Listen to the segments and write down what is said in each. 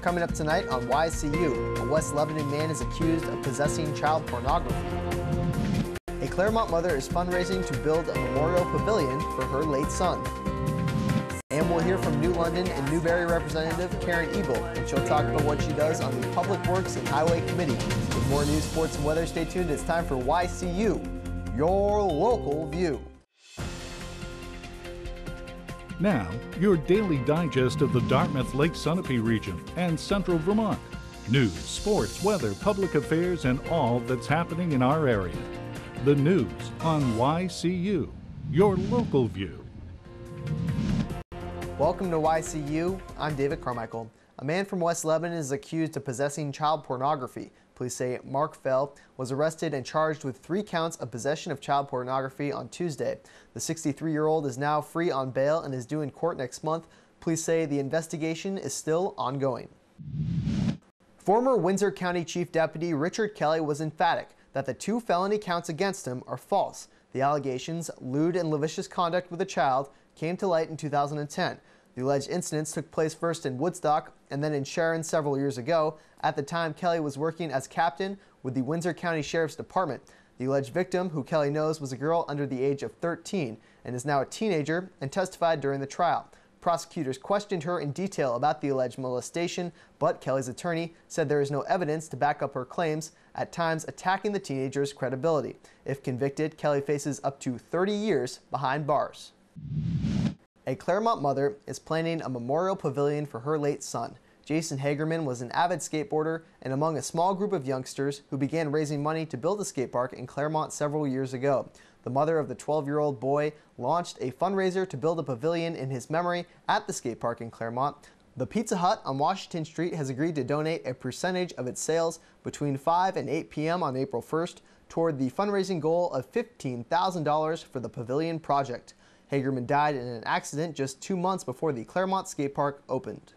Coming up tonight on YCU, a West Lebanon man is accused of possessing child pornography. A Claremont mother is fundraising to build a memorial pavilion for her late son. And we'll hear from New London and Newberry Representative Karen Ebel, and she'll talk about what she does on the Public Works and Highway Committee. With more news, sports, and weather, stay tuned. It's time for YCU, your local view. Now, your daily digest of the Dartmouth Lake Sunapee region and central Vermont. News, sports, weather, public affairs, and all that's happening in our area. The news on YCU, your local view. Welcome to YCU. I'm David Carmichael. A man from West Lebanon is accused of possessing child pornography. Police say Mark Fell was arrested and charged with 3 counts of possession of child pornography on Tuesday. The 63-year-old is now free on bail and is due in court next month. Police say the investigation is still ongoing. Former Windsor County Chief Deputy Richard Kelly was emphatic that the 2 felony counts against him are false. The allegations, lewd and lascivious conduct with a child, came to light in 2010. The alleged incidents took place first in Woodstock and then in Sharon several years ago. At the time, Kelly was working as captain with the Windsor County Sheriff's Department. The alleged victim, who Kelly knows was a girl under the age of 13 and is now a teenager, and testified during the trial. Prosecutors questioned her in detail about the alleged molestation, but Kelly's attorney said there is no evidence to back up her claims, at times attacking the teenager's credibility. If convicted, Kelly faces up to 30 years behind bars. A Claremont mother is planning a memorial pavilion for her late son. Jason Hagerman was an avid skateboarder and among a small group of youngsters who began raising money to build a skate park in Claremont several years ago. The mother of the 12-year-old boy launched a fundraiser to build a pavilion in his memory at the skate park in Claremont. The Pizza Hut on Washington Street has agreed to donate a percentage of its sales between 5 and 8 p.m. on April 1st toward the fundraising goal of $15,000 for the pavilion project. Hagerman died in an accident just 2 months before the Claremont skate park opened.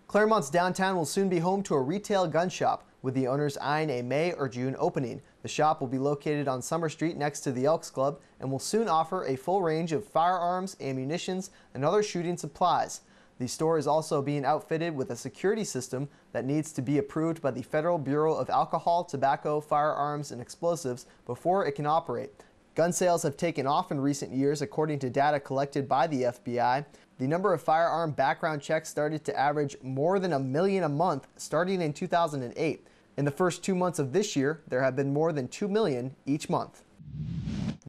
Claremont's downtown will soon be home to a retail gun shop, with the owners eyeing a May or June opening. The shop will be located on Summer Street next to the Elks Club and will soon offer a full range of firearms, ammunitions, and other shooting supplies. The store is also being outfitted with a security system that needs to be approved by the Federal Bureau of Alcohol, Tobacco, Firearms, and Explosives before it can operate. Gun sales have taken off in recent years, according to data collected by the FBI. The number of firearm background checks started to average more than 1 million a month starting in 2008. In the first 2 months of this year, there have been more than 2 million each month.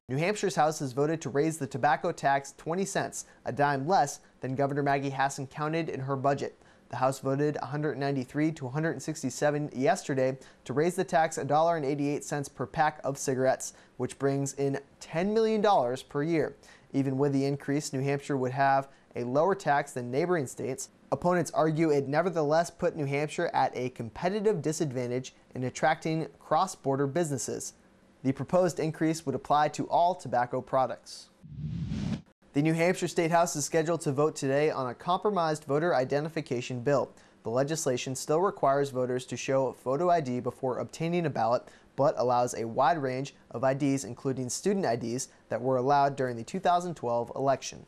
New Hampshire's House has voted to raise the tobacco tax 20 cents, a dime less than Governor Maggie Hassan counted in her budget. The House voted 193 to 167 yesterday to raise the tax $1.88 per pack of cigarettes, which brings in $10 million per year. Even with the increase, New Hampshire would have a lower tax than neighboring states. Opponents argue it nevertheless put New Hampshire at a competitive disadvantage in attracting cross-border businesses. The proposed increase would apply to all tobacco products. The New Hampshire State House is scheduled to vote today on a compromised voter identification bill. The legislation still requires voters to show photo ID before obtaining a ballot, but allows a wide range of IDs, including student IDs, that were allowed during the 2012 election.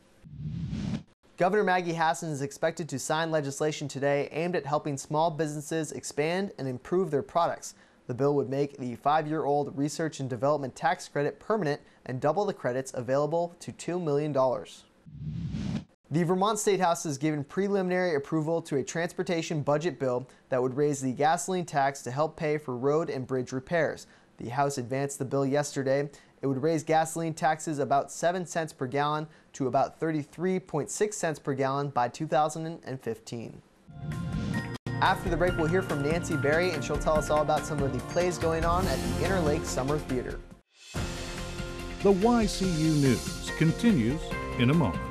Governor Maggie Hassan is expected to sign legislation today aimed at helping small businesses expand and improve their products. The bill would make the 5-year-old research and development tax credit permanent and double the credits available to $2 million. The Vermont State House has given preliminary approval to a transportation budget bill that would raise the gasoline tax to help pay for road and bridge repairs. The House advanced the bill yesterday. It would raise gasoline taxes about 7 cents per gallon to about 33.6 cents per gallon by 2015. After the break, we'll hear from Nancy Berry, and she'll tell us all about some of the plays going on at the Interlake Summer Theater. The YCU News continues in a moment.